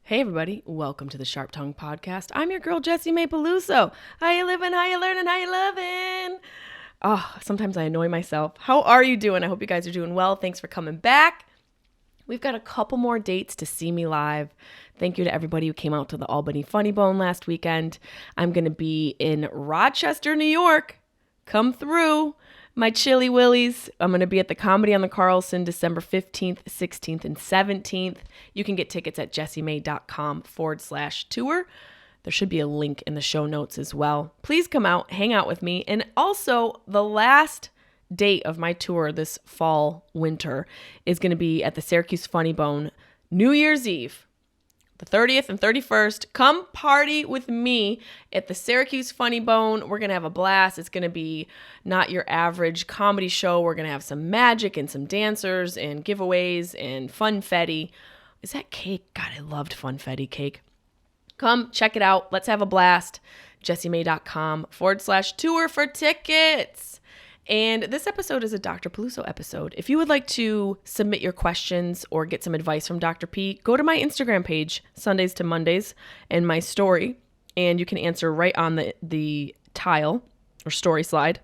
Hey everybody, welcome to the Sharp Tongue Podcast. I'm your girl Jessimae Peluso. How you living? How you learning? How you loving? Oh, sometimes I annoy myself. How are you doing? I hope you guys are doing well. Thanks for coming back. We've got a couple more dates to see me live. Thank you to everybody who came out to the Albany Funny Bone last weekend. I'm going to be in Rochester, New York. Come through. My Chili Willies. I'm going to be at the Comedy on the Carlson December 15th, 16th, and 17th. You can get tickets at jessimae.com/tour. There should be a link in the show notes as well. Please come out, hang out with me. And also, the last date of my tour this fall, winter, is going to be at the Syracuse Funny Bone New Year's Eve. The 30th and 31st, come party with me at the Syracuse Funny Bone. We're going to have a blast. It's going to be not your average comedy show. We're going to have some magic and some dancers and giveaways and funfetti. Is that cake? God, I loved funfetti cake. Come check it out. Let's have a blast. jessimae.com/tour for tickets. And this episode is a Dr. Peluso episode. If you would like to submit your questions or get some advice from Dr. P, go to my Instagram page, Sundays to Mondays, and my story, and you can answer right on the tile or story slide.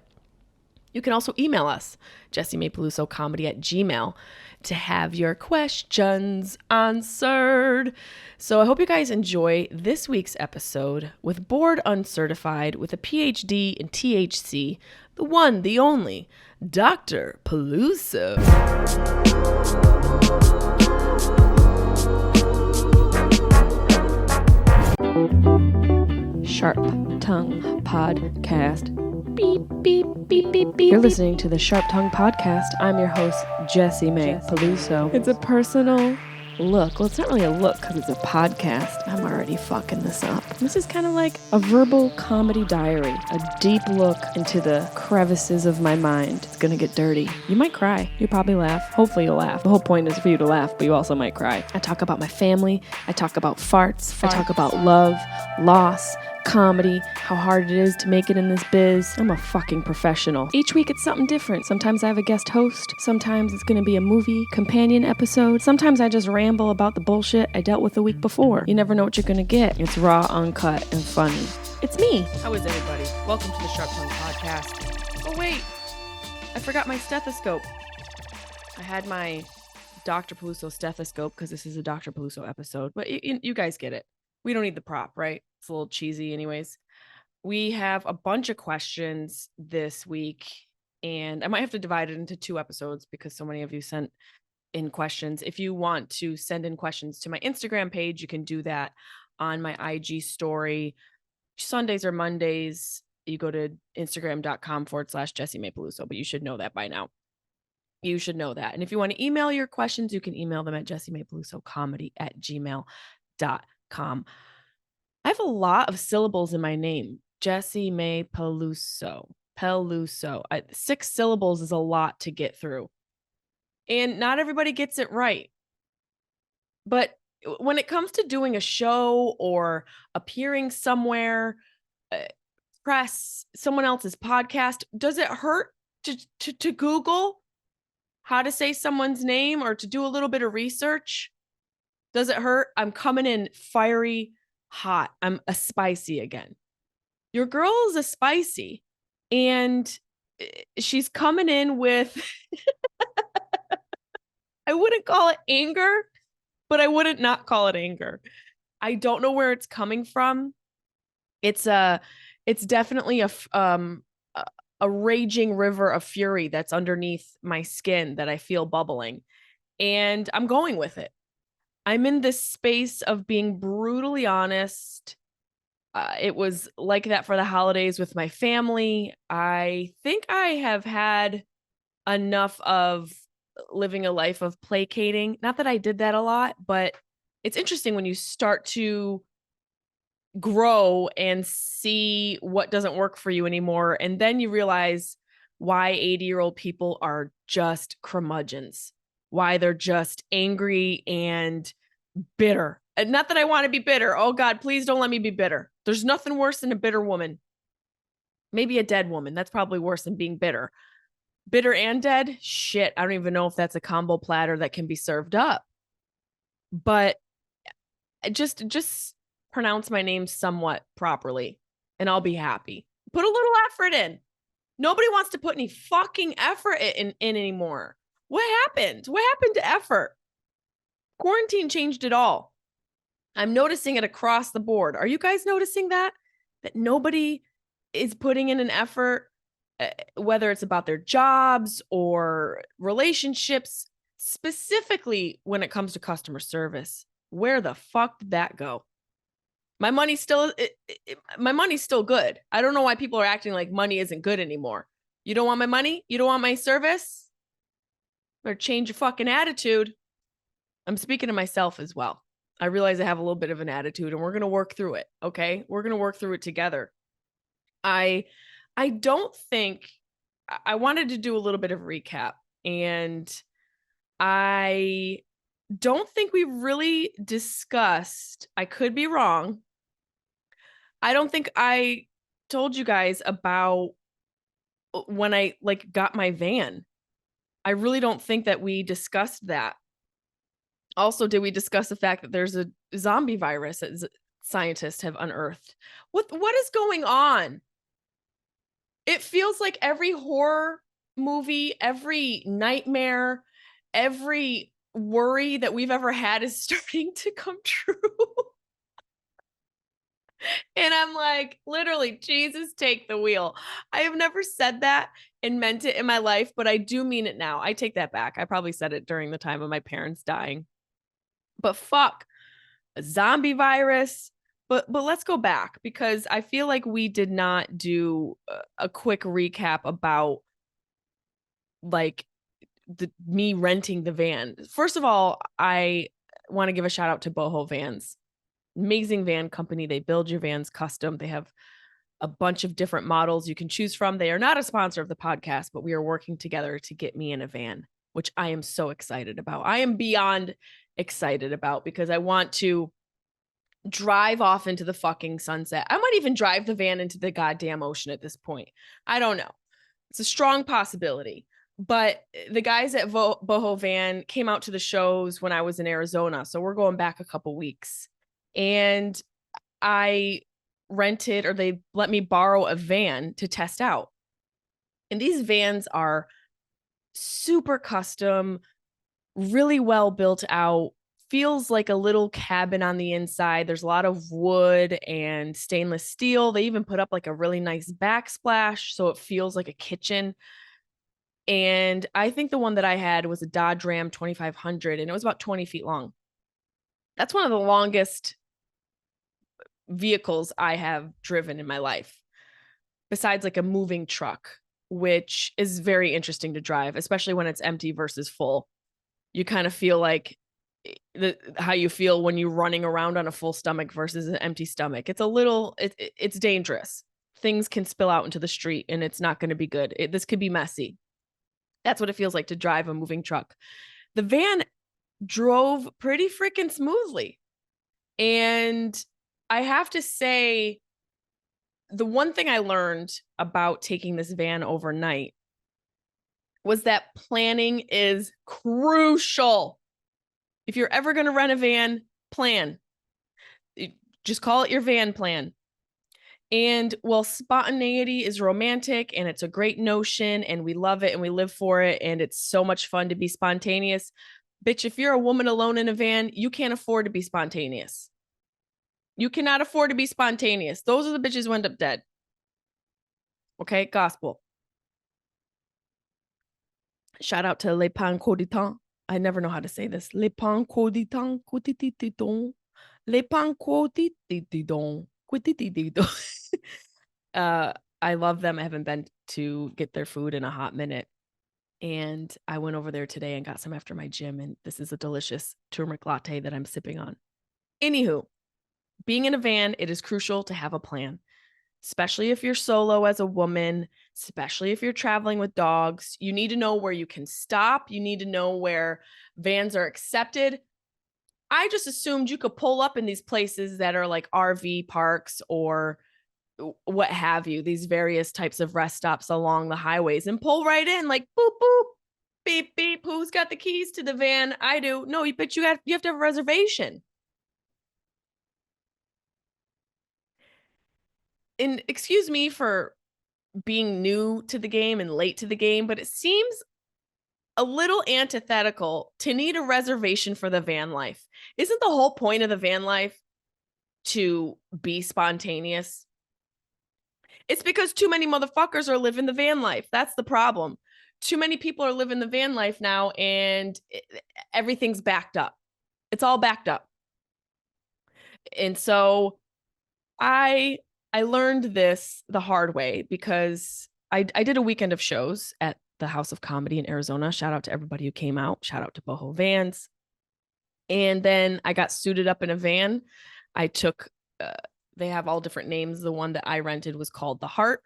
You can also email us, JessimaePelusoComedy@gmail.com, to have your questions answered. So I hope you guys enjoy this week's episode with Board Uncertified with a PhD in THC, the one, the only, Dr. Peluso. Sharp Tongue Podcast. Beep, beep, beep, beep, beep. You're listening to the Sharp Tongue Podcast. I'm your host, Jessimae Peluso. It's a personal look. Well, it's not really a look because it's a podcast. I'm already fucking this up. This is kind of like a verbal comedy diary, a deep look into the crevices of my mind. It's gonna get dirty. You might cry. You'll probably laugh. Hopefully you'll laugh. The whole point is for you to laugh, but you also might cry. I talk about my family. I talk about farts. I talk about love, loss, comedy, how hard it is to make it in this biz. I'm a fucking professional. Each week it's something different. Sometimes I have a guest host. Sometimes it's gonna be a movie companion episode. Sometimes I just ramble about the bullshit I dealt with the week before. You never know what you're gonna get. It's raw, uncut, and funny. It's me. How is everybody? Welcome to the Sharp Tongue Podcast. Oh wait, I forgot my stethoscope. I had my Dr. Peluso stethoscope because this is a Dr. Peluso episode, but you guys get it. We don't need the prop, right? It's a little cheesy anyways. We have a bunch of questions this week, and I might have to divide it into 2 episodes because so many of you sent in questions. If you want to send in questions to my Instagram page, you can do that on my IG story. Sundays or Mondays, you go to instagram.com/JessimaePeluso, but you should know that by now. You should know that. And if you want to email your questions, you can email them at JessimaePelusoComedy@gmail.com. I have a lot of syllables in my name. Jessimae Peluso. Peluso. 6 syllables is a lot to get through. And not everybody gets it right. But when it comes to doing a show or appearing somewhere, press, someone else's podcast, does it hurt to Google how to say someone's name or to do a little bit of research? Does it hurt? I'm coming in fiery hot. I'm a spicy again. Your girl is a spicy, and she's coming in with I wouldn't call it anger, but I wouldn't not call it anger. I don't know where it's coming from. It's definitely a raging river of fury that's underneath my skin that I feel bubbling, and I'm going with it. I'm in this space of being brutally honest. It was like that for the holidays with my family. I think I have had enough of living a life of placating. Not that I did that a lot, but it's interesting when you start to grow and see what doesn't work for you anymore. And then you realize why 80-year-old people are just curmudgeons, why they're just angry and bitter. And not that I want to be bitter. Oh God, please don't let me be bitter. There's nothing worse than a bitter woman. Maybe a dead woman. That's probably worse than being bitter. Bitter and dead? Shit, I don't even know if that's a combo platter that can be served up. But just pronounce my name somewhat properly and I'll be happy. Put a little effort in. Nobody wants to put any fucking effort in anymore. What happened? What happened to effort? Quarantine changed it all. I'm noticing it across the board. Are you guys noticing that? That nobody is putting in an effort, whether it's about their jobs or relationships, specifically when it comes to customer service. Where the fuck did that go? My money's still good. I don't know why people are acting like money isn't good anymore. You don't want my money? You don't want my service? Better change your fucking attitude. I'm speaking to myself as well. I realize I have a little bit of an attitude and we're going to work through it. Okay. We're going to work through it together. I don't think I wanted to do a little bit of recap, and I don't think we really discussed, I could be wrong. I don't think I told you guys about when I got my van. I really don't think that we discussed that. Also, did we discuss the fact that there's a zombie virus that scientists have unearthed? What is going on? It feels like every horror movie, every nightmare, every worry that we've ever had is starting to come true. And I'm like, literally, Jesus, take the wheel. I have never said that and meant it in my life, but I do mean it now. I take that back. I probably said it during the time of my parents dying. But fuck, a zombie virus. But let's go back, because I feel like we did not do a quick recap about me renting the van. First of all, I want to give a shout out to Boho Vans. Amazing van company. They build your vans custom. They have a bunch of different models you can choose from. They are not a sponsor of the podcast, but we are working together to get me in a van, which I am so excited about. I am beyond excited about, because I want to drive off into the fucking sunset. I might even drive the van into the goddamn ocean at this point. I don't know. It's a strong possibility. But the guys at Boho Van came out to the shows when I was in Arizona. So we're going back a couple weeks. And I rented, or they let me borrow a van to test out. And these vans are super custom, really well built out, feels like a little cabin on the inside. There's a lot of wood and stainless steel. They even put up like a really nice backsplash, so it feels like a kitchen. And I think the one that I had was a Dodge Ram 2500, and it was about 20 feet long. That's one of the longest vehicles I have driven in my life, besides like a moving truck, which is very interesting to drive, especially when it's empty versus full. You kind of feel like how you feel when you're running around on a full stomach versus an empty stomach. It's dangerous. Things can spill out into the street and it's not going to be good. This could be messy. That's what it feels like to drive a moving truck. The van drove pretty freaking smoothly. And I have to say, the one thing I learned about taking this van overnight was that planning is crucial. If you're ever going to rent a van, plan. Just call it your van plan. And while spontaneity is romantic and it's a great notion and we love it and we live for it and it's so much fun to be spontaneous, bitch, if you're a woman alone in a van, you can't afford to be spontaneous. You cannot afford to be spontaneous. Those are the bitches who end up dead. Okay, gospel. Shout out to Les Pains Coditants. I never know how to say this. Les Pains Coditants, Coditititons. Les Pains Coditititons, Coditititons. I love them. I haven't been to get their food in a hot minute. And I went over there today and got some after my gym. And this is a delicious turmeric latte that I'm sipping on. Anywho, being in a van, it is crucial to have a plan, especially if you're solo as a woman, especially if you're traveling with dogs. You need to know where you can stop. You need to know where vans are accepted. I just assumed you could pull up in these places that are like RV parks or what have you, these various types of rest stops along the highways, and pull right in like boop, boop, beep, beep. Who's got the keys to the van? I do. No, but you have to have a reservation. and excuse me for being new to the game and late to the game, but it seems a little antithetical to need a reservation for the van life. Isn't the whole point of the van life to be spontaneous? It's because too many motherfuckers are living the van life. That's the problem. Too many people are living the van life now, and everything's backed up. It's all backed up. And so I learned this the hard way because I did a weekend of shows at the House of Comedy in Arizona. Shout out to everybody who came out. Shout out to Boho Vans. And then I got suited up in a van. I took, they have all different names. The one that I rented was called The Heart.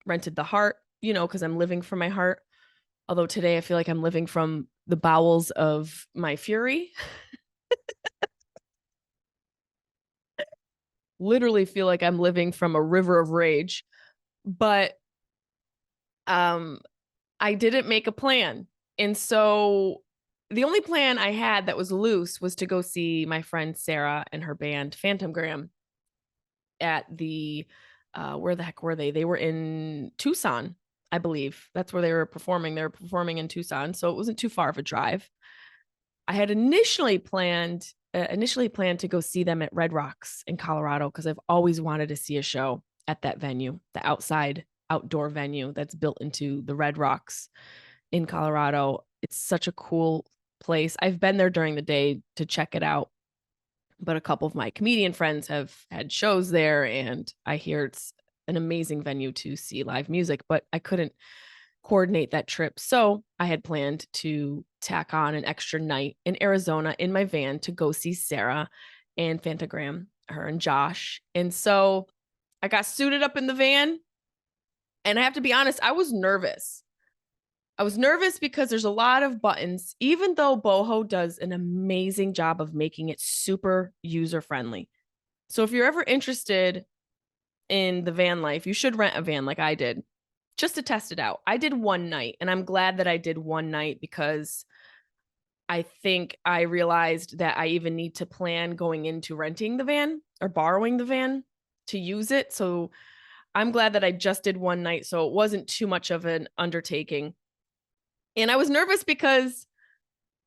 Rented The Heart, because I'm living from my heart. Although today I feel like I'm living from the bowels of my fury. Literally feel like I'm living from a river of rage. But I didn't make a plan. And so the only plan I had that was loose was to go see my friend Sarah and her band Phantomgram at the where the heck were they? They were in Tucson, I believe. That's where they were performing. They were performing in Tucson, so it wasn't too far of a drive. I had initially planned to go see them at Red Rocks in Colorado because I've always wanted to see a show at that venue, the outdoor venue that's built into the Red Rocks in Colorado. It's such a cool place. I've been there during the day to check it out, but a couple of my comedian friends have had shows there, and I hear it's an amazing venue to see live music, but I couldn't coordinate that trip. So I had planned to tack on an extra night in Arizona in my van to go see Sarah and Phantogram, her and Josh. And so I got suited up in the van. And I have to be honest, I was nervous. I was nervous because there's a lot of buttons, even though Boho does an amazing job of making it super user-friendly. So if you're ever interested in the van life, you should rent a van like I did, just to test it out. I did one night, and I'm glad that I did one night because I think I realized that I even need to plan going into renting the van or borrowing the van to use it. So I'm glad that I just did one night, so it wasn't too much of an undertaking. And I was nervous because,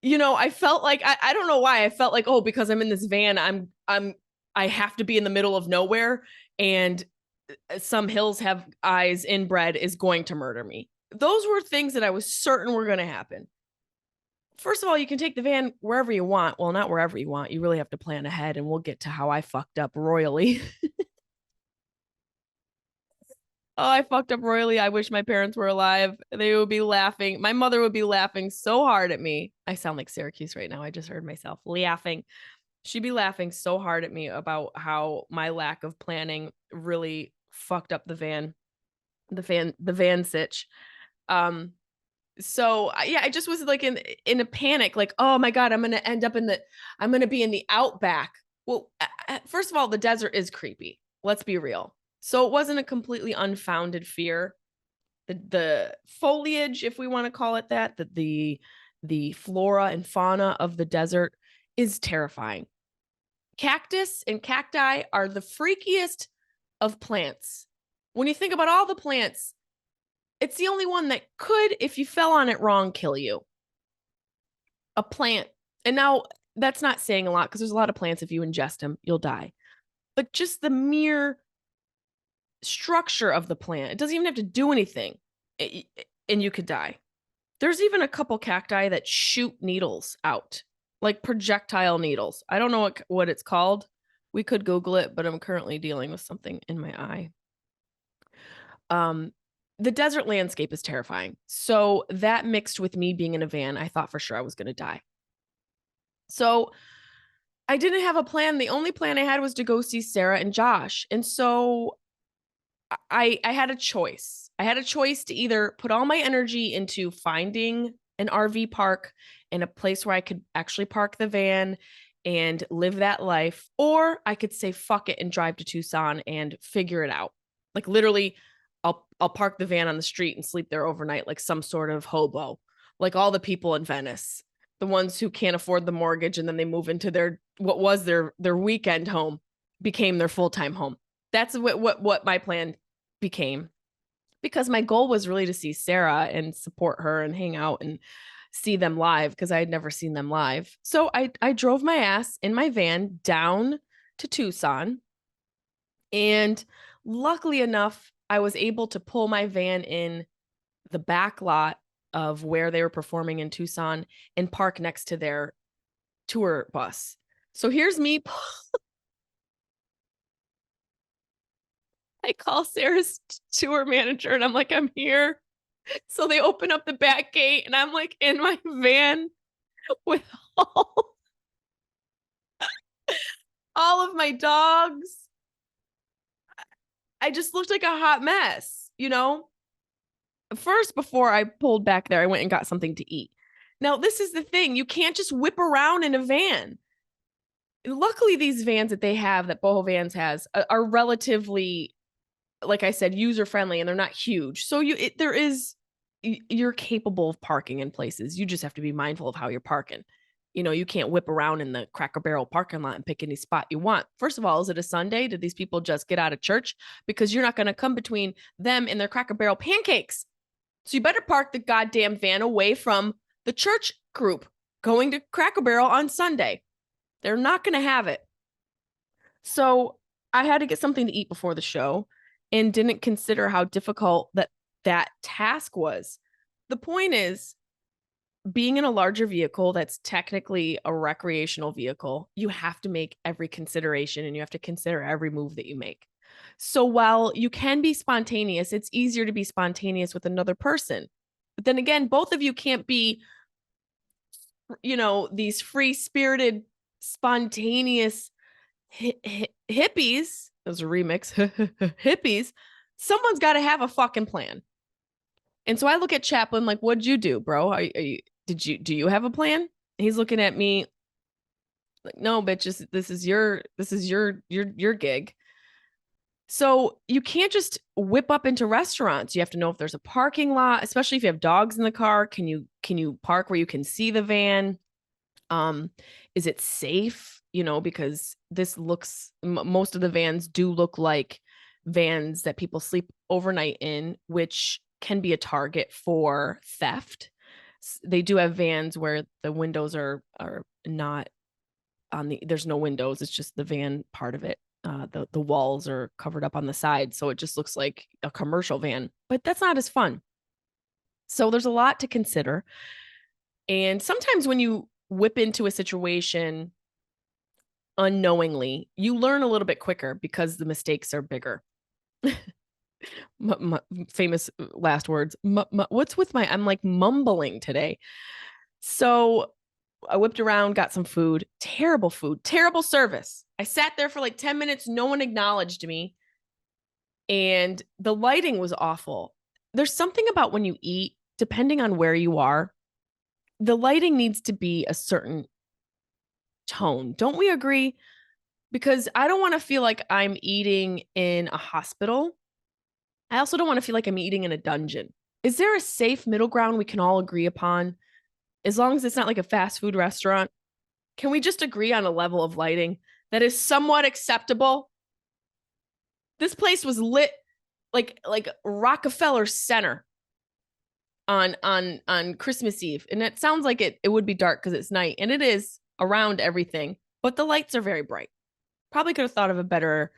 I felt like, I don't know why I felt like, oh, because I'm in this van, I have to be in the middle of nowhere, and some hills have eyes inbred is going to murder me. Those were things that I was certain were going to happen. First of all, you can take the van wherever you want. Well, not wherever you want. You really have to plan ahead, and we'll get to how I fucked up royally. Oh, I fucked up royally. I wish my parents were alive. They would be laughing. My mother would be laughing so hard at me. I sound like Syracuse right now. I just heard myself laughing. She'd be laughing so hard at me about how my lack of planning really fucked up the van sitch. So yeah, I just was like in a panic, like, oh my God, I'm going to be in the outback. Well, first of all, the desert is creepy. Let's be real. So it wasn't a completely unfounded fear. The foliage, if we want to call it that, the flora and fauna of the desert is terrifying. Cactus and cacti are the freakiest of plants. When you think about all the plants, it's the only one that could, if you fell on it wrong, kill you. A plant. And now that's not saying a lot because there's a lot of plants, if you ingest them, you'll die. But just the mere structure of the plant, it doesn't even have to do anything, and you could die. There's even a couple cacti that shoot needles out, like projectile needles. I don't know what it's called. We could Google it, but I'm currently dealing with something in my eye. The desert landscape is terrifying. So that mixed with me being in a van, I thought for sure I was going to die. So I didn't have a plan. The only plan I had was to go see Sarah and Josh. And so I had a choice. I had a choice to either put all my energy into finding an RV park and a place where I could actually park the van and live that life, or I could say fuck it and drive to Tucson and figure it out. Like literally, I'll park the van on the street and sleep there overnight like some sort of hobo, like all the people in Venice, the ones who can't afford the mortgage and then they move into what was their weekend home became their full-time home. that's what my plan became, because my goal was really to see Sarah and support her and hang out and see them live, because I had never seen them live. So I drove my ass in my van down to Tucson. And luckily enough, I was able to pull my van in the back lot of where they were performing in Tucson and park next to their tour bus. So here's me. I call Sarah's tour manager and I'm like, I'm here. So they open up the back gate and I'm like in my van with all of my dogs. I just looked like a hot mess, you know? First, before I pulled back there, I went and got something to eat. Now, this is the thing. You can't just whip around in a van. Luckily, these vans that they have, that Boho Vans has, are relatively, like I said, user-friendly, and they're not huge. So you're capable of parking in places. You just have to be mindful of how you're parking. You know, you can't whip around in the Cracker Barrel parking lot and pick any spot you want. First of all, is it a Sunday? Did these people just get out of church? Because you're not going to come between them and their Cracker Barrel pancakes. So you better park the goddamn van away from the church group going to Cracker Barrel on Sunday. They're not going to have it. So I had to get something to eat before the show and didn't consider how difficult that task was. The point is, being in a larger vehicle that's technically a recreational vehicle, you have to make every consideration and you have to consider every move that you make. So while you can be spontaneous, it's easier to be spontaneous with another person. But then again, both of you can't be, you know, these free-spirited, spontaneous hippies. That was a remix. Hippies. Someone's got to have a fucking plan. And so I look at Chaplin like, what'd you do, bro? Do you have a plan? He's looking at me like, no, bitch, this is your gig. So you can't just whip up into restaurants. You have to know if there's a parking lot, especially if you have dogs in the car. Can you park where you can see the van? Is it safe? You know, because this looks, most of the vans do look like vans that people sleep overnight in, which can be a target for theft. They do have vans where the windows are not on there's no windows. It's just the van part of it. The walls are covered up on the side. So it just looks like a commercial van, but that's not as fun. So there's a lot to consider. And sometimes when you whip into a situation unknowingly, you learn a little bit quicker because the mistakes are bigger. Famous last words. What's with I'm like mumbling today. So I whipped around, got some food, terrible service. I sat there for like 10 minutes. No one acknowledged me. And the lighting was awful. There's something about when you eat, depending on where you are, the lighting needs to be a certain tone. Don't we agree? Because I don't want to feel like I'm eating in a hospital. I also don't want to feel like I'm eating in a dungeon. Is there a safe middle ground we can all agree upon? As long as it's not like a fast food restaurant, can we just agree on a level of lighting that is somewhat acceptable? This place was lit like Rockefeller Center on Christmas Eve. And it sounds like it would be dark because it's night, and it is around everything, but the lights are very bright. Probably could have thought of a better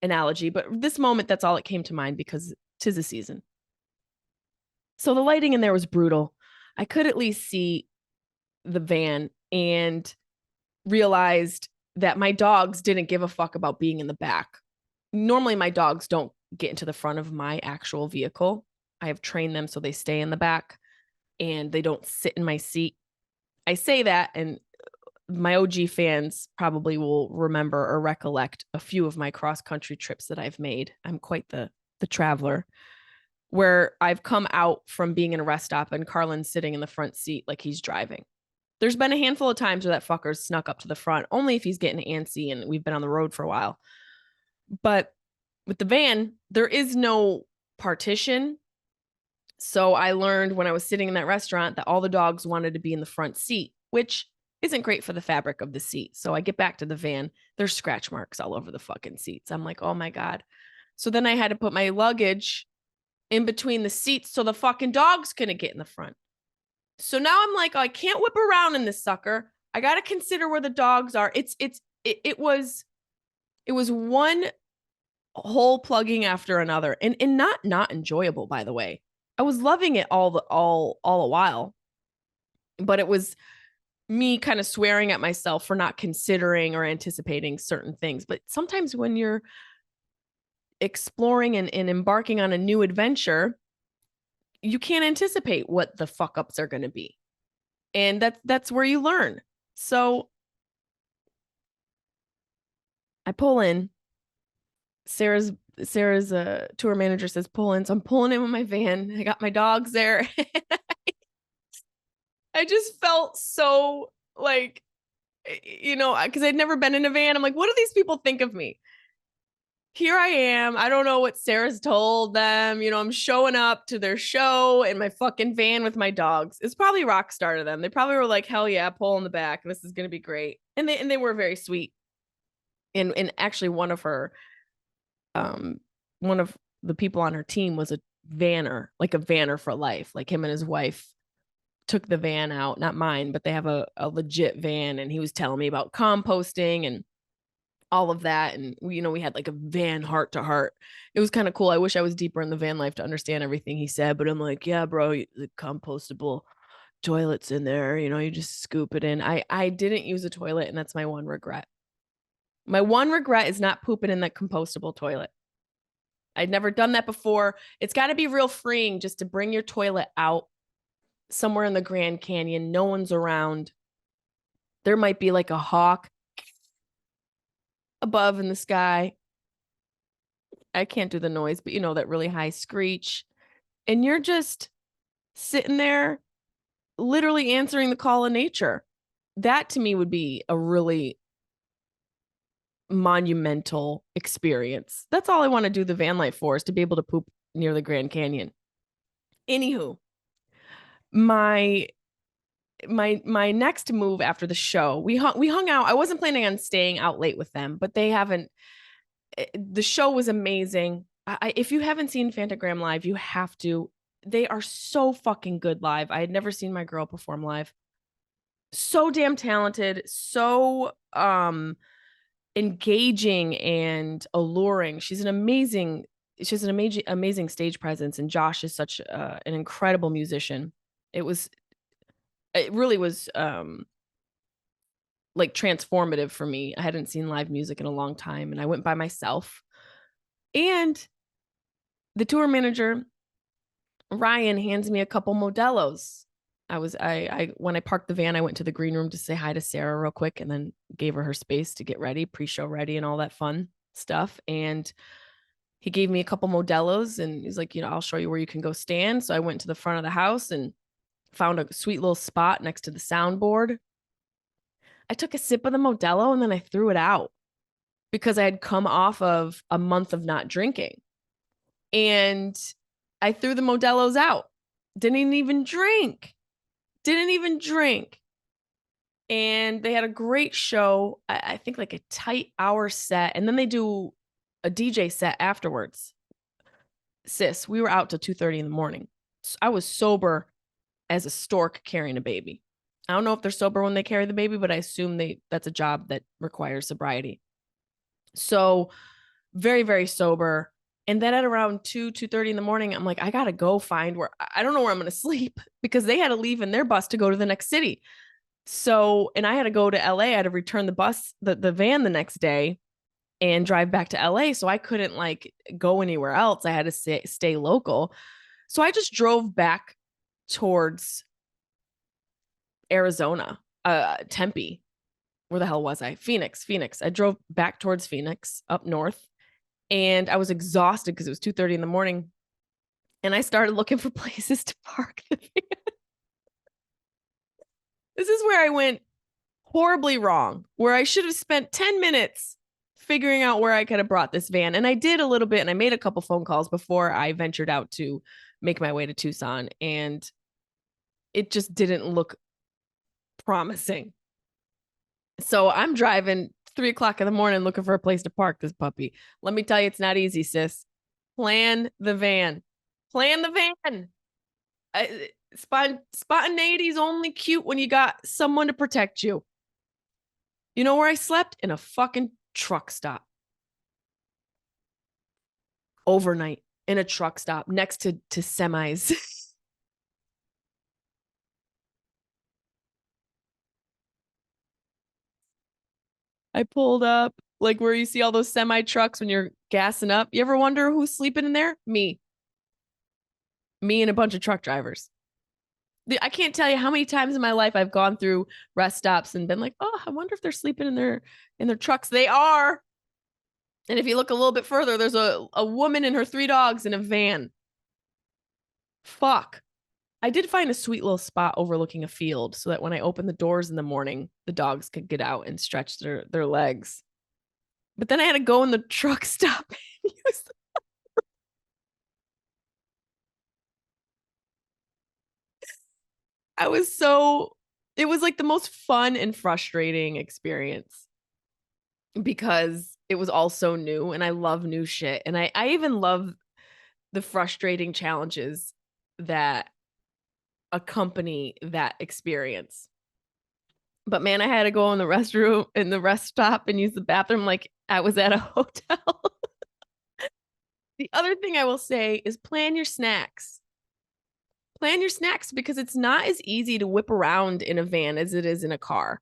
analogy, but this moment, that's all it came to mind because 'tis the season. So the lighting in there was brutal. I could at least see the van and realized that my dogs didn't give a fuck about being in the back. Normally my dogs don't get into the front of my actual vehicle. I have trained them so they stay in the back and they don't sit in my seat. I say that, and my OG fans probably will remember or recollect a few of my cross-country trips that I've made. I'm quite the traveler, where I've come out from being in a rest stop and Carlin's sitting in the front seat like he's driving. There's been a handful of times where that fucker's snuck up to the front, only if he's getting antsy and we've been on the road for a while. But with the van, there is no partition. So I learned when I was sitting in that restaurant that all the dogs wanted to be in the front seat, which isn't great for the fabric of the seat. So I get back to the van. There's scratch marks all over the fucking seats. I'm like, oh my God. So then I had to put my luggage in between the seats so the fucking dog's gonna get in the front. So now I'm like, oh, I can't whip around in this sucker. I got to consider where the dogs are. It was one hole plugging after another, and not enjoyable, by the way. I was loving it all a while, but it was me kind of swearing at myself for not considering or anticipating certain things. But sometimes when you're exploring and embarking on a new adventure, you can't anticipate what the fuck ups are going to be. And that's where you learn. So I pull in. Sarah's tour manager says pull in. So I'm pulling in with my van. I got my dogs there. I just felt so like, because I'd never been in a van. I'm like, what do these people think of me? Here I am. I don't know what Sarah's told them. I'm showing up to their show in my fucking van with my dogs. It's probably rock star to them. They probably were like, hell yeah, pull in the back. This is gonna be great. And they were very sweet. And actually one of the people on her team was a vanner, like a vanner for life. Like him and his wife took the van out, not mine, but they have a legit van. And he was telling me about composting and all of that. And we had like a van heart to heart. It was kind of cool. I wish I was deeper in the van life to understand everything he said, but I'm like, yeah, bro, the compostable toilets in there, you just scoop it in. I didn't use a toilet, and that's my one regret. My one regret is not pooping in that compostable toilet. I'd never done that before. It's got to be real freeing just to bring your toilet out somewhere in the Grand Canyon. No one's around. There might be like a hawk above in the sky. I can't do the noise, but that really high screech. And you're just sitting there literally answering the call of nature. That to me would be a really monumental experience. That's all I want to do the van life for, is to be able to poop near the Grand Canyon. Anywho, my next move after the show, we hung out. I wasn't planning on staying out late with them, but they haven't. The show was amazing. If you haven't seen Fantagram live, you have to. They are so fucking good live. I had never seen my girl perform live. So damn talented, so engaging and alluring. She has an amazing stage presence, and Josh is such an incredible musician. It really was like transformative for me. I hadn't seen live music in a long time, and I went by myself. And the tour manager, Ryan, hands me a couple Modelo's. When I parked the van, I went to the green room to say hi to Sarah real quick, and then gave her space to get ready, pre-show ready and all that fun stuff. And he gave me a couple Modelo's, and he's like, I'll show you where you can go stand. So I went to the front of the house and found a sweet little spot next to the soundboard. I took a sip of the Modelo, and then I threw it out because I had come off of a month of not drinking. And I threw the Modelo's out. Didn't even drink. And they had a great show. I think like a tight hour set. And then they do a DJ set afterwards. Sis, we were out till 2:30 in the morning. So I was sober as a stork carrying a baby. I don't know if they're sober when they carry the baby, but I assume that's a job that requires sobriety. So very, very sober. And then at around 2:30 in the morning, I'm like, I got to go find I don't know where I'm going to sleep, because they had to leave in their bus to go to the next city. So, and I had to go to LA. I had to return the van the next day and drive back to LA. So I couldn't like go anywhere else. I had to stay local. So I just drove back towards Arizona, Tempe. Where the hell was I? Phoenix. I drove back towards Phoenix, up north. And I was exhausted because it was 2:30 in the morning. And I started looking for places to park the van. This is where I went horribly wrong, where I should have spent 10 minutes figuring out where I could have brought this van. And I did a little bit, and I made a couple phone calls before I ventured out to make my way to Tucson. And it just didn't look promising. So I'm driving 3 o'clock in the morning looking for a place to park this puppy. Let me tell you, it's not easy, sis. Plan the van. Plan the van. Spontaneity is only cute when you got someone to protect you. You know where I slept? In a fucking truck stop. Overnight in a truck stop next to semis. I pulled up like where you see all those semi trucks when you're gassing up. You ever wonder who's sleeping in there? Me and a bunch of truck drivers. I can't tell you how many times in my life I've gone through rest stops and been like, oh, I wonder if they're sleeping in their trucks. They are. And if you look a little bit further, there's a woman and her 3 dogs in a van. Fuck. I did find a sweet little spot overlooking a field so that when I opened the doors in the morning, the dogs could get out and stretch their legs. But then I had to go in the truck stop and use the I was so it was like the most fun and frustrating experience because it was all so new and I love new shit. And I even love the frustrating challenges that accompany that experience. But man, I had to go in the restroom in the rest stop and use the bathroom like I was at a hotel. The other thing I will say is plan your snacks. Plan your snacks because it's not as easy to whip around in a van as it is in a car.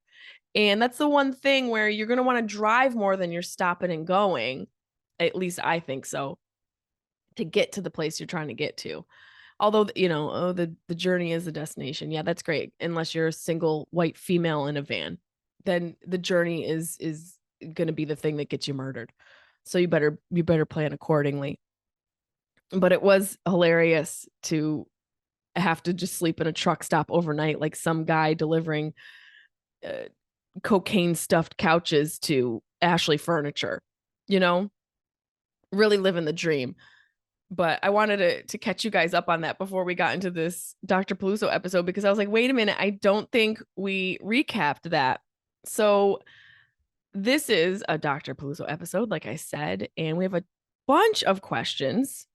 And that's the one thing where you're going to want to drive more than you're stopping and going. At least I think so, to get to the place you're trying to get to. Although, the journey is the destination. Yeah, that's great. Unless you're a single white female in a van, then the journey is going to be the thing that gets you murdered. So you better plan accordingly. But it was hilarious to have to just sleep in a truck stop overnight, like some guy delivering uh, cocaine stuffed couches to Ashley Furniture, you know, really living the dream. But I wanted to catch you guys up on that before we got into this Dr. Peluso episode because I was like, wait a minute, I don't think we recapped that. So this is a Dr. Peluso episode, like I said, and we have a bunch of questions.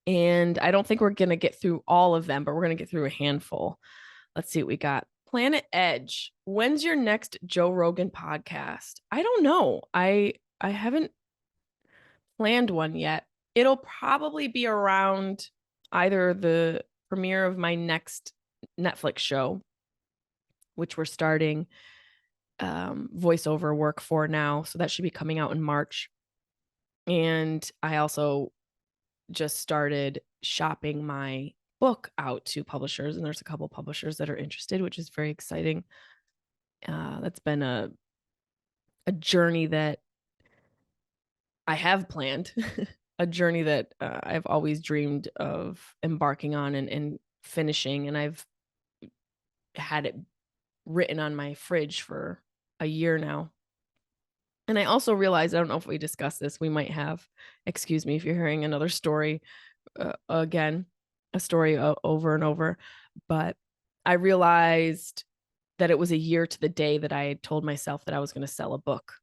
And I don't think we're going to get through all of them, but we're going to get through a handful. Let's see what we got. Planet Edge. When's your next Joe Rogan podcast? I don't know. I haven't planned one yet. It'll probably be around either the premiere of my next Netflix show, which we're starting voiceover work for now. So that should be coming out in March. And I also just started shopping my book out to publishers, and there's a couple publishers that are interested, which is very exciting. That's been a journey that I have planned, a journey that I've always dreamed of embarking on and finishing, and I've had it written on my fridge for a year now. And I also realized, I don't know if we discussed this, we might have, excuse me if you're hearing another story again, a story over and over, but I realized that it was a year to the day that I had told myself that I was going to sell a book,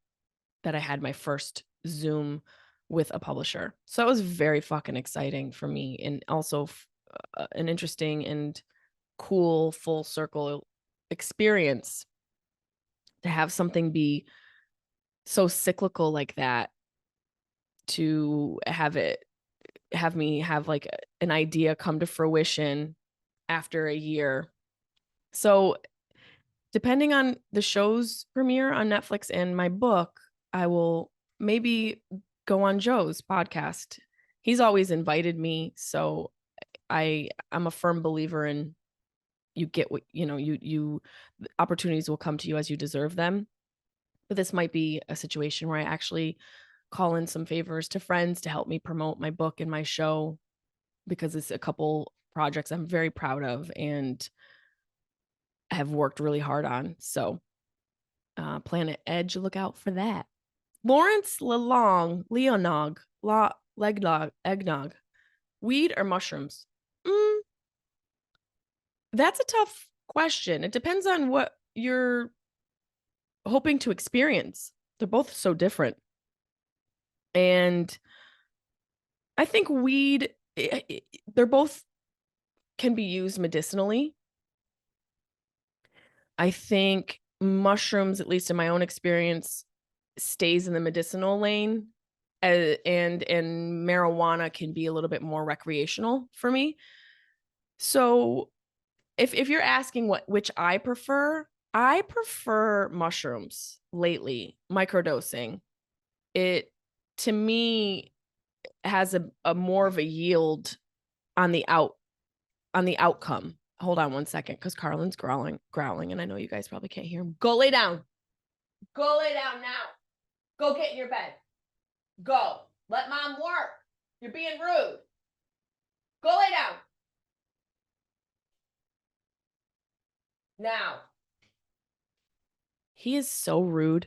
that I had my first Zoom with a publisher. So it was very fucking exciting for me, and also an interesting and cool full circle experience to have something be so cyclical like that, to have me have like an idea come to fruition after a year. So depending on the show's premiere on Netflix and my book, I will maybe go on Joe's podcast. He's always invited me, so I'm a firm believer in you get what you opportunities will come to you as you deserve them. But this might be a situation where I actually call in some favors to friends to help me promote my book and my show, because it's a couple projects I'm very proud of and have worked really hard on. So Planet Edge, look out for that. Lawrence Leonog, Eggnog, weed or mushrooms? That's a tough question. It depends on what you're hoping to experience. They're both so different. And I think weed, they're both can be used medicinally. I think mushrooms, at least in my own experience, stays in the medicinal lane, and marijuana can be a little bit more recreational for me. So if you're asking which I prefer mushrooms lately, microdosing. It, to me, has a more of a yield on the outcome. Hold on one second, because Carlin's growling, and I know you guys probably can't hear him. Go lay down. Go lay down now. Go get in your bed. Go. Let mom work. You're being rude. Go lay down. Now. He is so rude.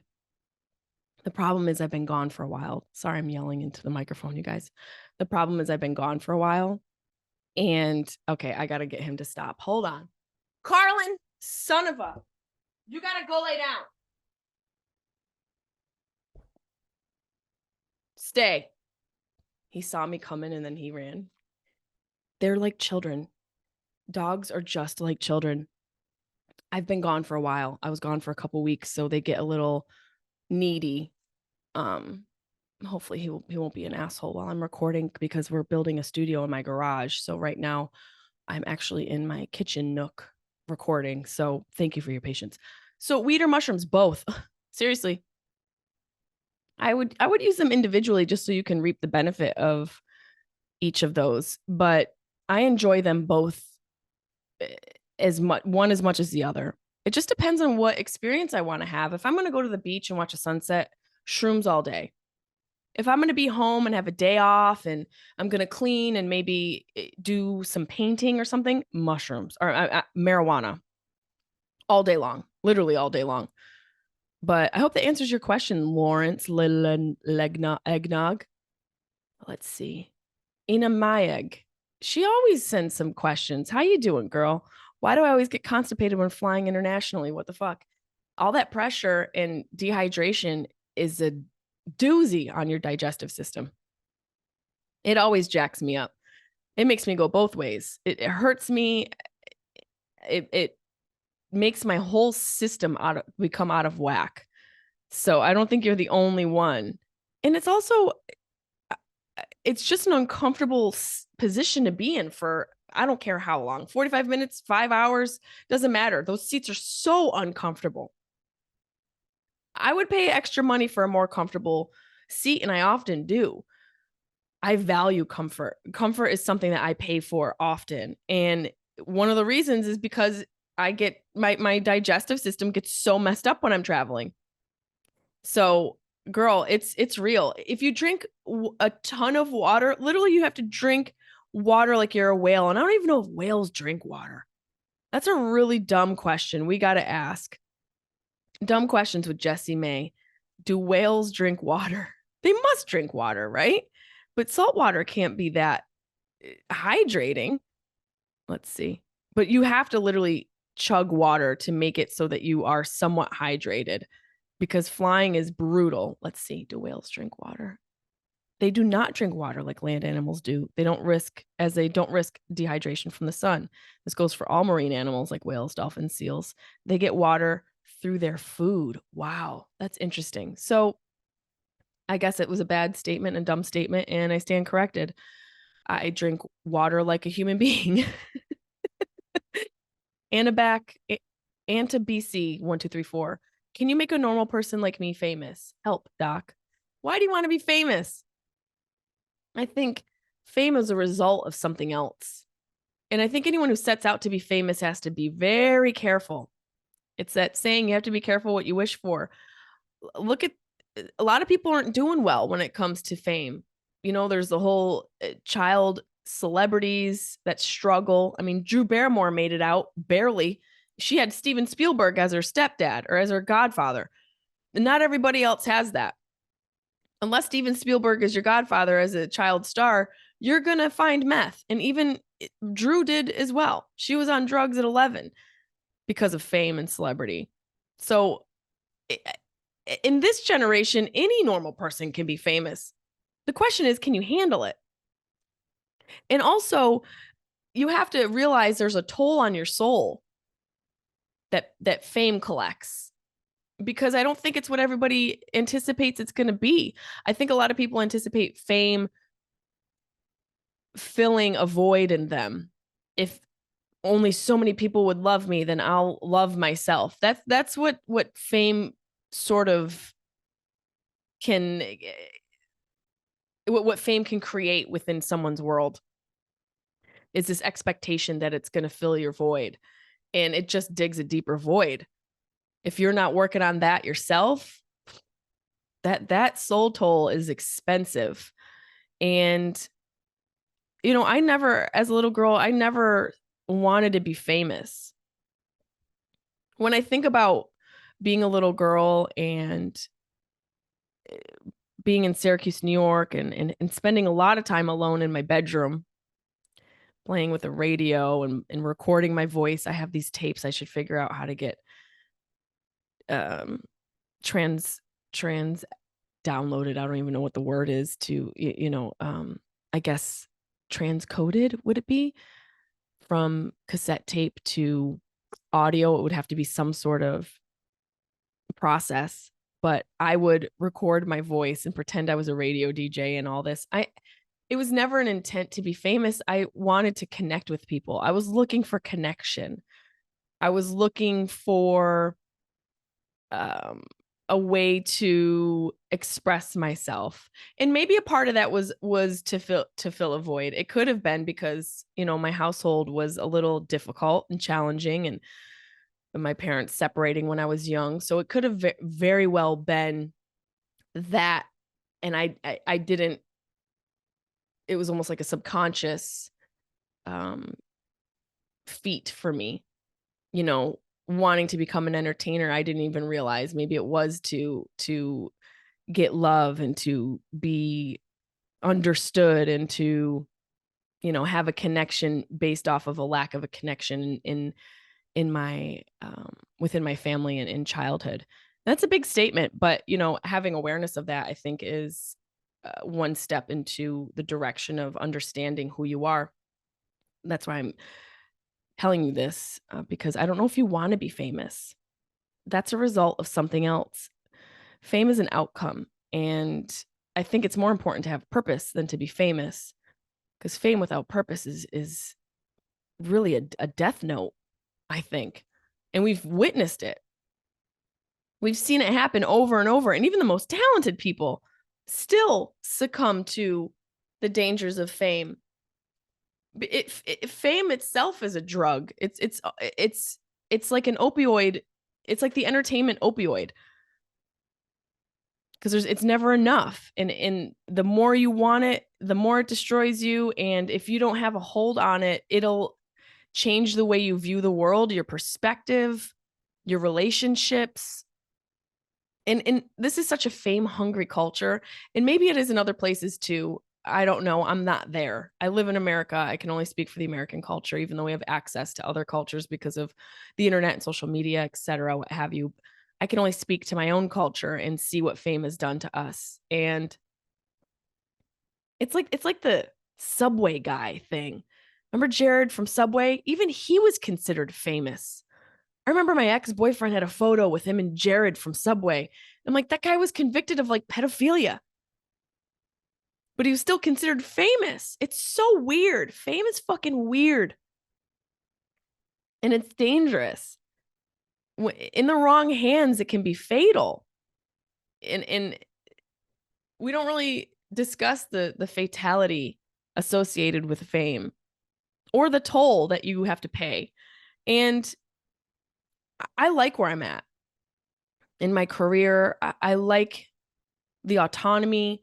The problem is I've been gone for a while. Sorry, I'm yelling into the microphone, you guys. The problem is I've been gone for a while. And okay, I got to get him to stop. Hold on. Carlin, son of a, you got to go lay down. Stay. He saw me coming and then he ran. They're like children. Dogs are just like children. I've been gone for a while. I was gone for a couple weeks, so they get a little needy. Hopefully he won't be an asshole while I'm recording, because we're building a studio in my garage. So right now I'm actually in my kitchen nook recording. So thank you for your patience. So weed or mushrooms, both. Seriously. I would use them individually just so you can reap the benefit of each of those, but I enjoy them both as much as the other. It just depends on what experience I want to have. If I'm going to go to the beach and watch a sunset, shrooms all day. If I'm going to be home and have a day off and I'm going to clean and maybe do some painting or something, mushrooms or marijuana all day long, literally all day long. But I hope that answers your question, Lawrence Eggnog. Let's see. Ina Mayeg. She always sends some questions. How you doing, girl? Why do I always get constipated when flying internationally? What the fuck? All that pressure and dehydration is a doozy on your digestive system. It always jacks me up. It makes me go both ways. It hurts me. It makes my whole system become out of whack. So I don't think you're the only one. And it's also, it's just an uncomfortable position to be in for, I don't care how long, 45 minutes, 5 hours, doesn't matter. Those seats are so uncomfortable. I would pay extra money for a more comfortable seat, and I often do. I value comfort. Comfort is something that I pay for often. And one of the reasons is because I get my digestive system gets so messed up when I'm traveling. So, girl, it's real. If you drink a ton of water, literally you have to drink water like you're a whale. And I don't even know if whales drink water. That's a really dumb question. We got to ask. Dumb questions with Jessimae. Do whales drink water? They must drink water, right? But salt water can't be that hydrating. Let's see. But you have to literally chug water to make it so that you are somewhat hydrated, because flying is brutal. Let's see. Do whales drink water? They do not drink water like land animals do. They don't risk dehydration from the sun. This goes for all marine animals like whales, dolphins, seals. They get water through their food. Wow, that's interesting. So I guess it was a bad statement, a dumb statement, and I stand corrected. I drink water like a human being. Anta BC 1234. Can you make a normal person like me famous? Help, doc. Why do you want to be famous? I think fame is a result of something else. And I think anyone who sets out to be famous has to be very careful. It's that saying, you have to be careful what you wish for. Look at, a lot of people aren't doing well when it comes to fame. You know, there's the whole child celebrities that struggle. I mean, Drew Barrymore made it out barely. She had Steven Spielberg as her stepdad or as her godfather. And not everybody else has that. Unless Steven Spielberg is your godfather as a child star, you're going to find meth. And even Drew did as well. She was on drugs at 11 because of fame and celebrity. So in this generation, any normal person can be famous. The question is, can you handle it? And also, you have to realize there's a toll on your soul that fame collects, because I don't think it's what everybody anticipates it's going to be. I think a lot of people anticipate fame filling a void in them. If only so many people would love me, then I'll love myself. That's what fame sort of can, what fame can create within someone's world, is this expectation that it's going to fill your void, and it just digs a deeper void. If you're not working on that yourself, that soul toll is expensive. And I never, as a little girl, I never wanted to be famous. When I think about being a little girl and being in Syracuse, New York, and spending a lot of time alone in my bedroom, playing with a radio and recording my voice. I have these tapes. I should figure out how to get trans downloaded. I don't even know what the word is, to, I guess transcoded, would it be, from cassette tape to audio? It would have to be some sort of process, but I would record my voice and pretend I was a radio DJ and all this. It was never an intent to be famous. I wanted to connect with people. I was looking for connection. I was looking for a way to express myself. And maybe a part of that was to fill a void. It could have been because, my household was a little difficult and challenging, and my parents separating when I was young. So it could have very well been that. And I didn't, it was almost like a subconscious feat for me, wanting to become an entertainer. I didn't even realize maybe it was to get love and to be understood and to, have a connection based off of a lack of a connection in my within my family and in childhood. That's a big statement, but having awareness of that, I think, is one step into the direction of understanding who you are. That's why I'm telling you this, because I don't know if you want to be famous. That's a result of something else. Fame is an outcome, and I think it's more important to have purpose than to be famous, because fame without purpose is really a death note, I think. And we've witnessed it. We've seen it happen over and over. And even the most talented people still succumb to the dangers of fame. Fame itself is a drug. It's like an opioid. It's like the entertainment opioid, because it's never enough. And the more you want it, the more it destroys you. And if you don't have a hold on it, it'll change the way you view the world, your perspective, your relationships. And this is such a fame hungry culture. And maybe it is in other places too. I don't know. I'm not there. I live in America. I can only speak for the American culture, even though we have access to other cultures because of the internet and social media, et cetera, what have you. I can only speak to my own culture and see what fame has done to us. And it's like the Subway guy thing. Remember Jared from Subway? Even he was considered famous. I remember my ex-boyfriend had a photo with him and Jared from Subway. I'm like, that guy was convicted of like pedophilia, but he was still considered famous. It's so weird. Fame is fucking weird. And it's dangerous. In the wrong hands, it can be fatal. And we don't really discuss the fatality associated with fame or the toll that you have to pay. And I like where I'm at in my career. I like the autonomy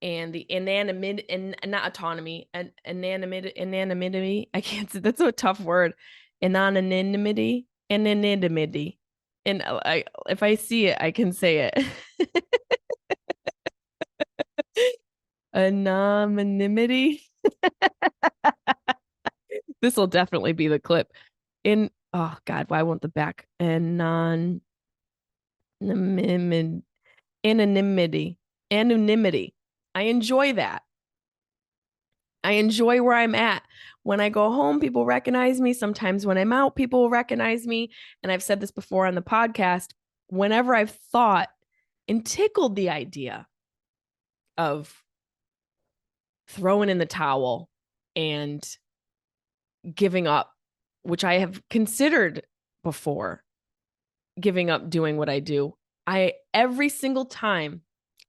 and the inanimate, and not autonomy, and anonymity. I can't say, that's a tough word. Anonymity. And if I see it, I can say it. Anonymity. This will definitely be the clip. Oh God, why won't the back? Anonymity. Anonymity. I enjoy that. I enjoy where I'm at. When I go home, people recognize me. Sometimes when I'm out, people will recognize me. And I've said this before on the podcast. Whenever I've thought and tickled the idea of throwing in the towel and giving up, which I have considered before, giving up doing what I do, every single time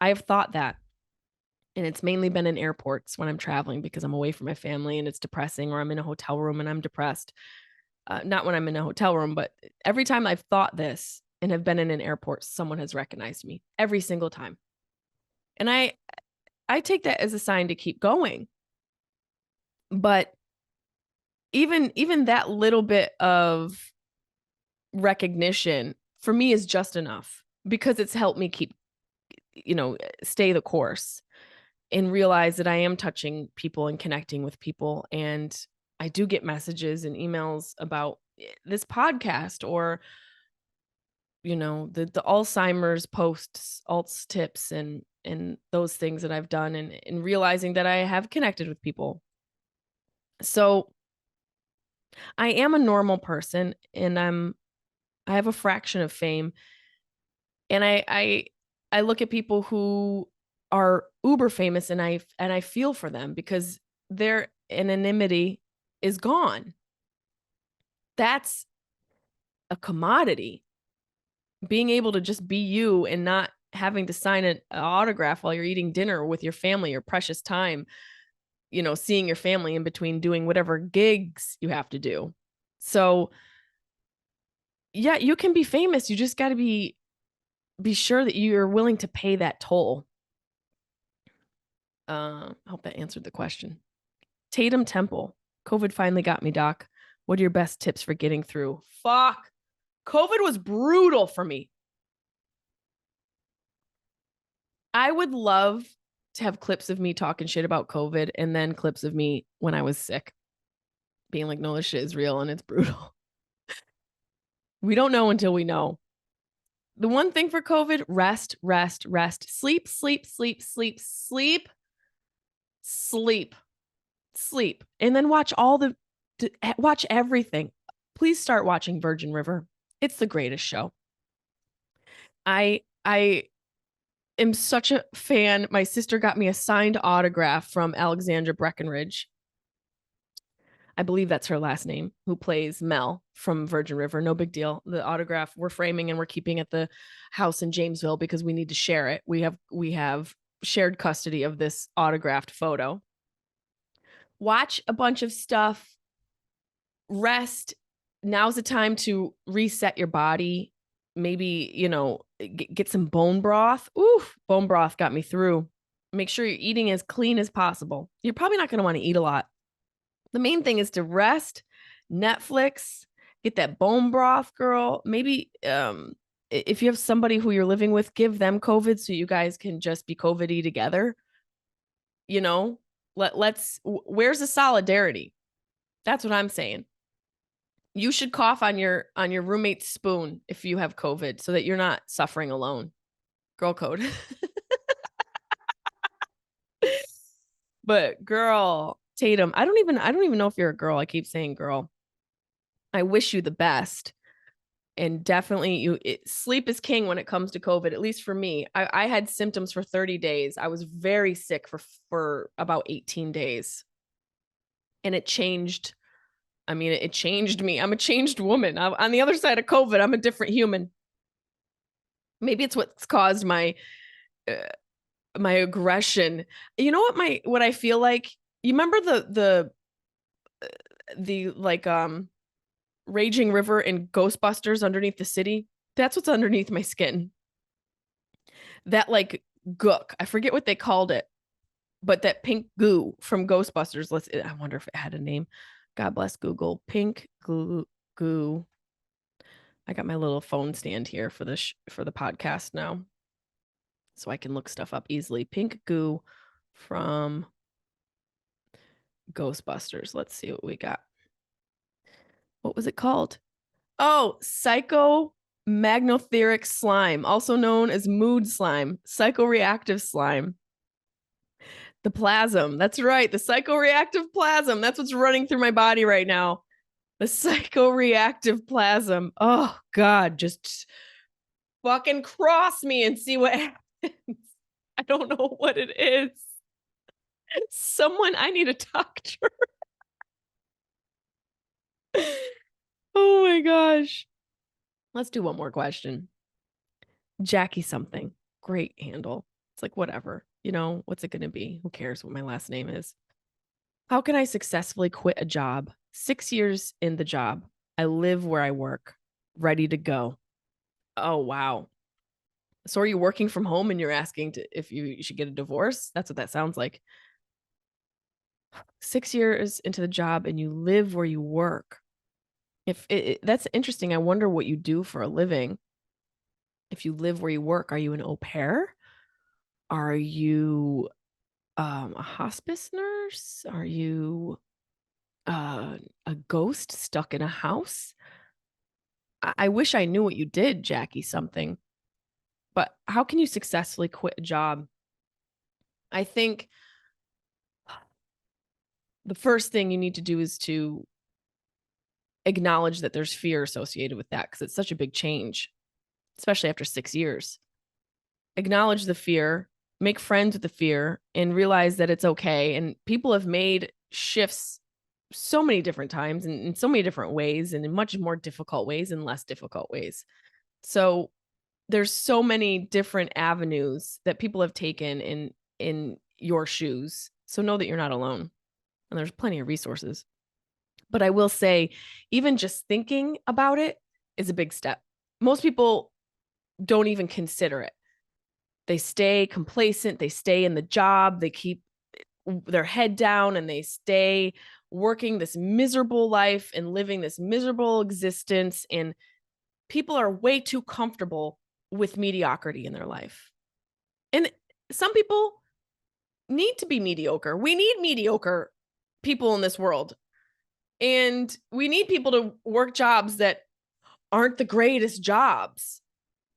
I have thought that. And it's mainly been in airports when I'm traveling because I'm away from my family and it's depressing, or I'm in a hotel room and I'm depressed. Not when I'm in a hotel room, but every time I've thought this and have been in an airport, someone has recognized me every single time. And I take that as a sign to keep going. But even that little bit of recognition for me is just enough, because it's helped me keep, stay the course and realize that I am touching people and connecting with people. And I do get messages and emails about this podcast, or, the Alzheimer's posts, alts tips, and those things that I've done, and realizing that I have connected with people. So I am a normal person, and I have a fraction of fame. And I look at people who are uber famous, and I feel for them because their anonymity is gone. That's a commodity. Being able to just be you and not having to sign an autograph while you're eating dinner with your family, your precious time, seeing your family in between doing whatever gigs you have to do. So yeah, you can be famous. You just got to be sure that you're willing to pay that toll. I hope that answered the question. Tatum Temple. COVID finally got me, Doc. What are your best tips for getting through? Fuck. COVID was brutal for me. I would love to have clips of me talking shit about COVID and then clips of me when I was sick being like, no, this shit is real and it's brutal. We don't know until we know. The one thing for COVID, rest, rest, rest, sleep, sleep, sleep, sleep, sleep, sleep, sleep, and then watch watch everything. Please start watching Virgin River. It's the greatest show. I am such a fan. My sister got me a signed autograph from Alexandra Breckenridge. I believe that's her last name, who plays Mel from Virgin River. No big deal. The autograph we're framing and we're keeping at the house in Jamesville because we need to share it. We have shared custody of this autographed photo. Watch a bunch of stuff. Rest. Now's the time to reset your body. Maybe, get some bone broth. Oof, bone broth got me through. Make sure you're eating as clean as possible. You're probably not going to want to eat a lot. The main thing is to rest, Netflix, get that bone broth, girl. Maybe if you have somebody who you're living with, give them COVID so you guys can just be COVID-y together. Where's the solidarity? That's what I'm saying. You should cough on your roommate's spoon if you have COVID so that you're not suffering alone. Girl code. But girl, Tatum, I don't even know if you're a girl. I keep saying girl. I wish you the best. And definitely sleep is king when it comes to COVID, at least for me. I had symptoms for 30 days. I was very sick for about 18 days. And it changed. I mean, it changed me. I'm a changed woman. On the other side of COVID, I'm a different human. Maybe it's what's caused my aggression. You know what I feel like? You remember the like raging river in Ghostbusters underneath the city? That's what's underneath my skin. That like gook. I forget what they called it, but that pink goo from Ghostbusters. I wonder if it had a name. God bless Google. Pink goo. I got my little phone stand here for for the podcast now, so I can look stuff up easily. Pink goo from Ghostbusters. Let's see what we got. What was it called? Oh, Psycho magnotheric slime, also known as mood slime, psychoreactive slime. The plasm. That's right. The psychoreactive plasm. That's what's running through my body right now. The psychoreactive plasm. Oh, God. Just fucking cross me and see what happens. I don't know what it is. Someone, I need a doctor. Oh my gosh. Let's do one more question. Jackie something. Great handle. It's like, whatever. You know, what's it going to be? Who cares what my last name is? How can I successfully quit a job? 6 years in the job. I live where I work. Ready to go. Oh, wow. So are you working from home and you're asking if you should get a divorce? That's what that sounds like. 6 years into the job and you live where you work. That's interesting. I wonder what you do for a living. If you live where you work, are you an au pair? Are you a hospice nurse? Are you a ghost stuck in a house? I wish I knew what you did, Jackie something. But how can you successfully quit a job? I think the first thing you need to do is to acknowledge that there's fear associated with that because it's such a big change, especially after 6 years. Acknowledge the fear, make friends with the fear, and realize that it's okay. And people have made shifts so many different times and in so many different ways and in much more difficult ways and less difficult ways. So there's so many different avenues that people have taken in your shoes. So know that you're not alone. And there's plenty of resources. But I will say, even just thinking about it is a big step. Most people don't even consider it. They stay complacent. They stay in the job. They keep their head down and they stay working this miserable life and living this miserable existence. And people are way too comfortable with mediocrity in their life. And some people need to be mediocre. We need mediocre people in this world. And we need people to work jobs that aren't the greatest jobs.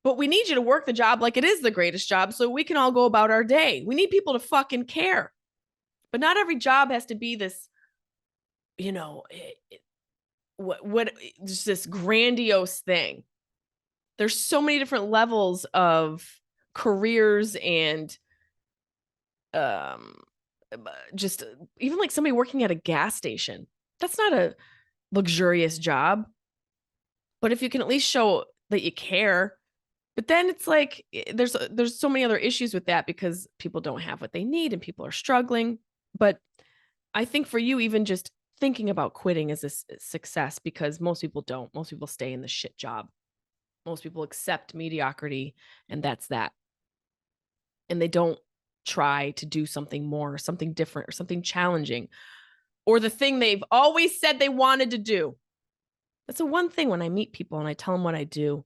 But we need you to work the job like it is the greatest job so we can all go about our day. We need people to fucking care. But not every job has to be this, you know, just this grandiose thing. There's so many different levels of careers and just even like somebody working at a gas station. That's not a luxurious job. But if you can at least show that you care, but then it's like there's so many other issues with that because people don't have what they need and people are struggling. But I think for you, even just thinking about quitting is a success because most people don't. Most people stay in the shit job. Most people accept mediocrity and that's that. And they don't try to do something more, something different, or something challenging, or the thing they've always said they wanted to do. That's the one thing when I meet people and I tell them what I do.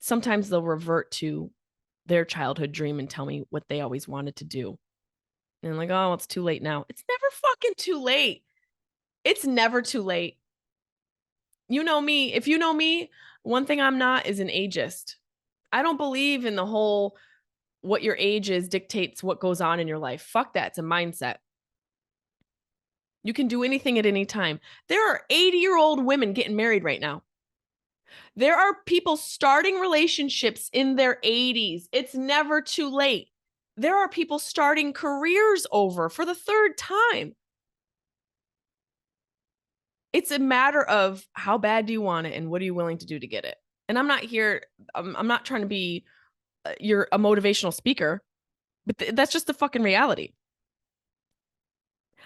Sometimes they'll revert to their childhood dream and tell me what they always wanted to do. And I'm like, oh, it's too late now. It's never fucking too late. It's never too late. You know me. If you know me, one thing I'm not is an ageist. I don't believe in the whole what your age is dictates what goes on in your life. Fuck that. It's a mindset. You can do anything at any time. There are 80-year-old women getting married right now. There are people starting relationships in their 80s. It's never too late. There are people starting careers over for the third time. It's a matter of how bad do you want it and what are you willing to do to get it? And I'm not here, I'm not trying to be you're a motivational speaker, but that's just the fucking reality.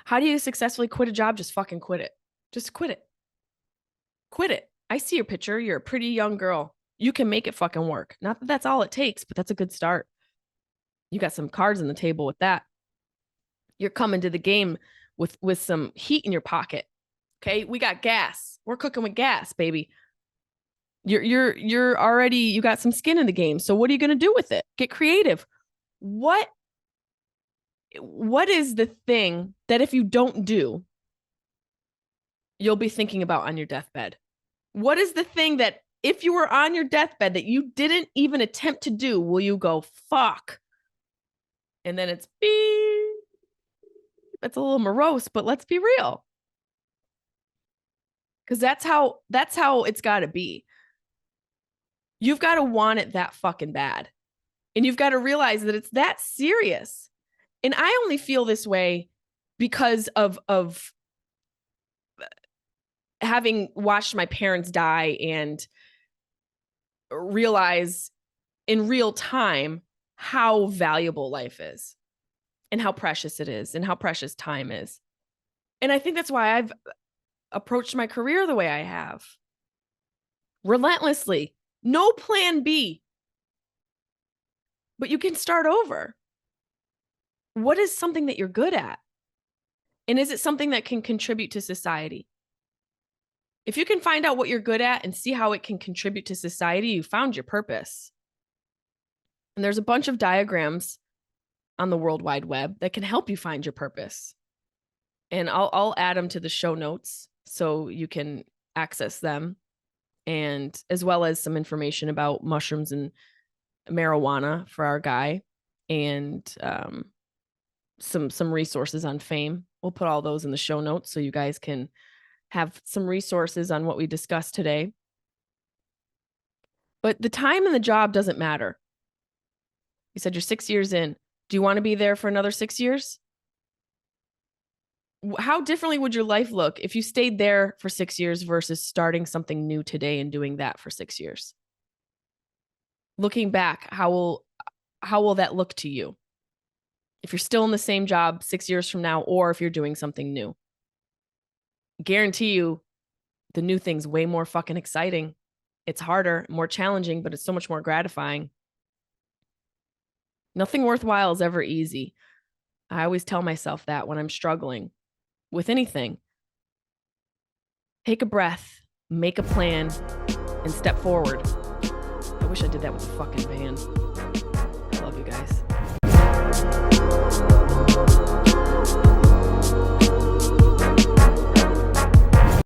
How do you successfully quit a job? Just fucking quit it. Just quit it. Quit it. I see your picture. You're a pretty young girl. You can make it fucking work. Not that that's all it takes, but that's a good start. You got some cards on the table with that. You're coming to the game with some heat in your pocket. Okay, we got gas. We're cooking with gas, baby. You're already, you got some skin in the game. So what are you going to do with it? Get creative. What is the thing that if you don't do, you'll be thinking about on your deathbed? What is the thing that if you were on your deathbed that you didn't even attempt to do, will you go, fuck? And then it's beep. It's a little morose, but let's be real. Because that's how it's got to be. You've got to want it that fucking bad. And you've got to realize that it's that serious. And I only feel this way because of having watched my parents die and realize in real time how valuable life is and how precious it is and how precious time is. And I think that's why I've approached my career the way I have. Relentlessly. No plan B. But you can start over. What is something that you're good at? And is it something that can contribute to society? If you can find out what you're good at and see how it can contribute to society, you found your purpose. And there's a bunch of diagrams on the World Wide Web that can help you find your purpose. And I'll add them to the show notes so you can access them, and as well as some information about mushrooms and marijuana for our guy, and some resources on fame. We'll put all those in the show notes so you guys can have some resources on what we discussed today. But the time and the job doesn't matter. You said you're 6 years in. Do you want to be there for another 6 years? How differently would your life look if you stayed there for 6 years versus starting something new today and doing that for 6 years? Looking back, how will that look to you? If you're still in the same job 6 years from now, or if you're doing something new, guarantee you the new thing's way more fucking exciting. It's harder, more challenging, but it's so much more gratifying. Nothing worthwhile is ever easy. I always tell myself that when I'm struggling with anything. Take a breath, make a plan, and step forward. I wish I did that with a fucking band. I love you guys.